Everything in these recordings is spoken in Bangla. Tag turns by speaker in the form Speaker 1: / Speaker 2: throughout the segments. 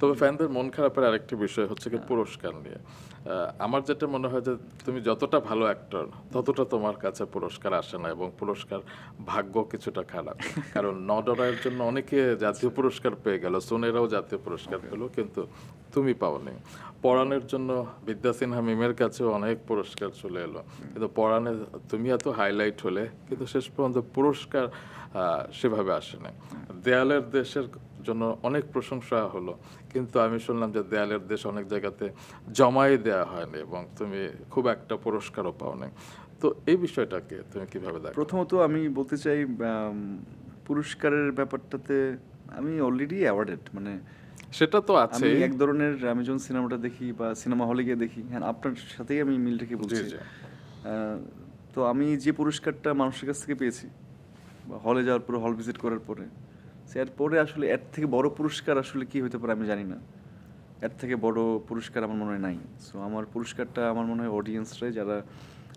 Speaker 1: তবে ফ্যানদের মন খারাপের আরেকটি বিষয় হচ্ছে কি পুরস্কার নিয়ে। আমার যেটা মনে হয় যে তুমি যতটা ভালো অ্যাক্টর ততটা তোমার কাছে পুরস্কার আসে না এবং পুরস্কার ভাগ্য কিছুটা খারাপ। কারণ নডরায়ের জন্য অনেকে জাতীয় পুরস্কার পেয়ে গেল, সোনেরাও জাতীয় পুরস্কার পেল, কিন্তু তুমি পাওনি। পরাণের জন্য বিদ্যা সিনহা মিমের কাছেও অনেক পুরস্কার চলে এলো, কিন্তু পরাণে তুমি এত হাইলাইট হলে কিন্তু শেষ পর্যন্ত পুরস্কার সেভাবে আসে না। দেয়ালের দেশের জন্য অনেক প্রশংসা হলো, কিন্তু আমি শুনলাম যে দেয়ালের দেশ অনেক জায়গাতে জমাই দেওয়া হয়নি এবং তুমি খুব একটা পুরস্কারও পাওনি। তো এই বিষয়টাকে তুমি কিভাবে দেখো?
Speaker 2: প্রথমত আমি বলতে চাই পুরস্কারের ব্যাপারটাতে আমি অলরেডি অ্যাওয়ার্ডেড, মানে
Speaker 1: সেটা তো
Speaker 2: আমি
Speaker 1: আছে।
Speaker 2: এক ধরনের, আমি যখন সিনেমাটা দেখি বা সিনেমা হলে গিয়ে দেখি, হ্যাঁ আপনার সাথেই আমি মিল রেখে
Speaker 1: জি
Speaker 2: বলছি।
Speaker 1: জি।
Speaker 2: তো আমি যে পুরস্কারটা মানুষের কাছ থেকে পেয়েছি বা হলে যাওয়ার পরে, হল ভিজিট করার পরে, এরপরে আসলে এর থেকে বড় পুরস্কার আসলে কি হতে পারে আমি জানি না। এর থেকে বড় পুরস্কার আমার মনে হয় নাই। সো আমার পুরস্কারটা আমার মনে হয় অডিয়েন্সরাই, যারা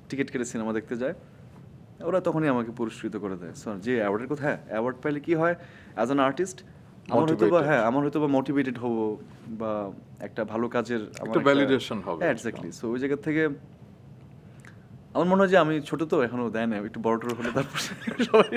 Speaker 2: টিকিট কেটে সিনেমা দেখতে যায়, ওরা তখনই আমাকে পুরস্কৃত করে দেয়। সো যে অ্যাওয়ার্ডের কথা, হ্যাঁ অ্যাওয়ার্ড পাইলে কি হয় অ্যাজ অ্যান আর্টিস্ট, আমার হয়তো বা মোটিভেটেড হব বা একটা ভালো কাজের আমার
Speaker 1: একটা ভ্যালিডেশন হবে।
Speaker 2: হ্যাঁ এক্স্যাক্টলি। সো ওই জায়গা থেকে আমার মনে হয় যে আমি ছোট, তো এখনো দেয় না, একটু বড় টড় হলে তারপর সবাই